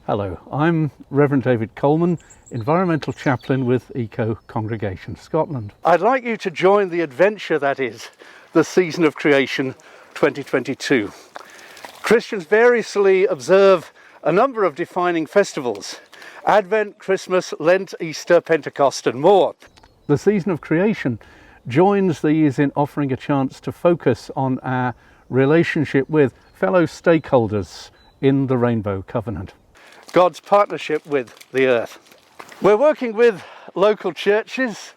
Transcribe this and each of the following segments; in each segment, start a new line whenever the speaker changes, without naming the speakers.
Hello, I'm Reverend David Coleman, Environmental Chaplain with Eco Congregation Scotland. I'd like you to join the adventure that is the Season of Creation 2022. Christians variously observe a number of defining festivals: Advent, Christmas, Lent, Easter, Pentecost and more. The Season of Creation joins these in offering a chance to focus on our relationship with fellow stakeholders in the Rainbow Covenant. God's partnership with the earth. We're working with local churches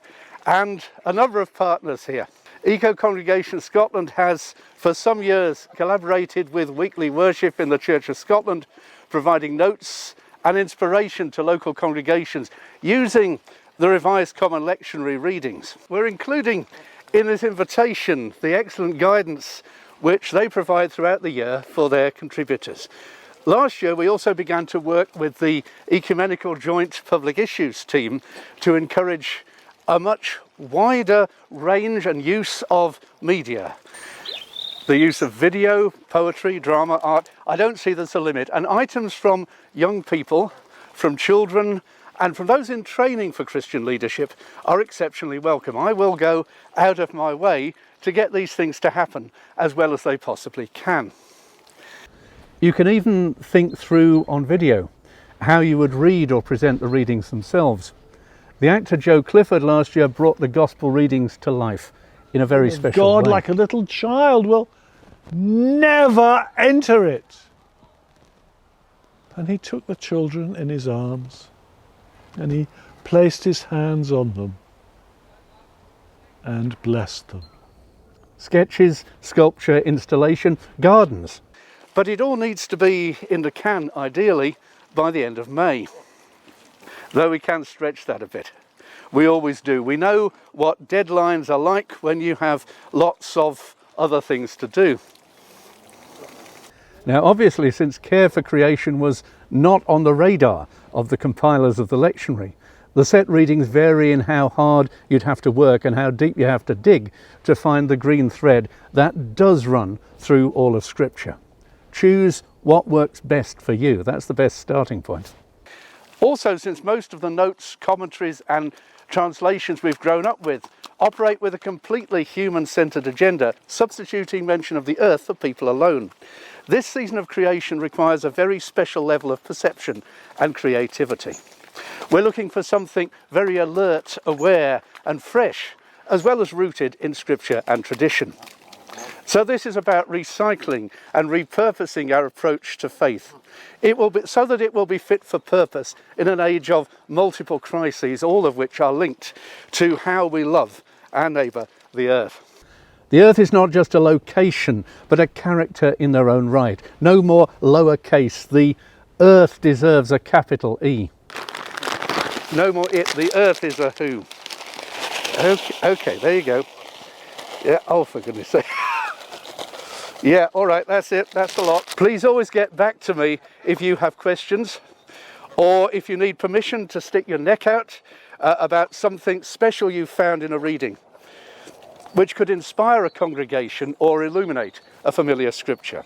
and a number of partners here. Eco Congregation Scotland has for some years collaborated with weekly worship in the Church of Scotland, providing notes and inspiration to local congregations using the Revised Common Lectionary readings. We're including in this invitation the excellent guidance which they provide throughout the year for their contributors. Last year we also began to work with the Ecumenical Joint Public Issues team to encourage a much wider range and use of media. The use of video, poetry, drama, art. I don't see there's a limit. And items from young people, from children, and from those in training for Christian leadership are exceptionally welcome. I will go out of my way to get these things to happen as well as they possibly can. You can even think through on video how you would read or present the readings themselves. The actor Joe Clifford last year brought the gospel readings to life in a very special way.
God, like a little child, will never enter it. And he took the children in his arms and he placed his hands on them and blessed them.
Sketches, sculpture, installation, gardens. But it all needs to be in the can, ideally, by the end of May. Though we can stretch that a bit. We always do. We know what deadlines are like when you have lots of other things to do. Now, obviously, since care for creation was not on the radar of the compilers of the lectionary, the set readings vary in how hard you'd have to work and how deep you have to dig to find the green thread that does run through all of Scripture. Choose what works best for you. That's the best starting point. Also, since most of the notes, commentaries and translations we've grown up with operate with a completely human-centered agenda, substituting mention of the earth for people alone, this season of creation requires a very special level of perception and creativity. We're looking for something very alert, aware and fresh, as well as rooted in Scripture and tradition. So this is about recycling and repurposing our approach to faith. It will be so that it will be fit for purpose in an age of multiple crises, all of which are linked to how we love our neighbour, the earth. The earth is not just a location, but a character in their own right. No more lowercase. The earth deserves a capital E. No more it. The earth is a who. Okay, there you go. Yeah, oh, for goodness sake. Yeah, all right, that's it. That's a lot. Please always get back to me if you have questions or if you need permission to stick your neck out about something special you found in a reading, which could inspire a congregation or illuminate a familiar scripture.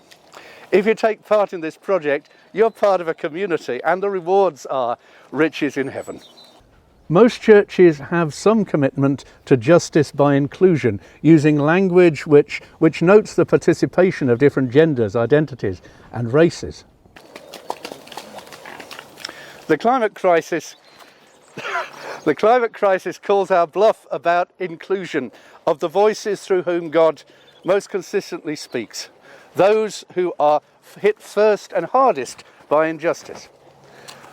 If you take part in this project, you're part of a community and the rewards are riches in heaven. Most churches have some commitment to justice by inclusion, using language which notes the participation of different genders, identities and races. The climate crisis calls our bluff about inclusion of the voices through whom God most consistently speaks, those who are hit first and hardest by injustice.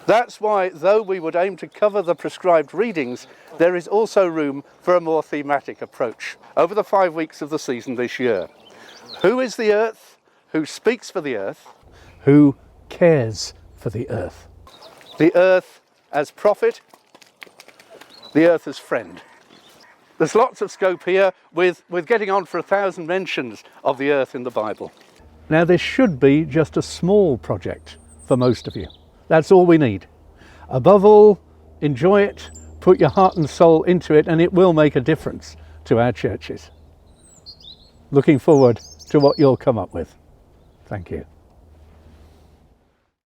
That's why, though we would aim to cover the prescribed readings, there is also room for a more thematic approach over the 5 weeks of the season this year. Who is the earth? Who speaks for the earth? Who cares for the earth? The earth as prophet, the earth as friend. There's lots of scope here with getting on for 1,000 mentions of the earth in the Bible. Now, this should be just a small project for most of you. That's all we need. Above all, enjoy it, put your heart and soul into it, and it will make a difference to our churches. Looking forward to what you'll come up with. Thank you.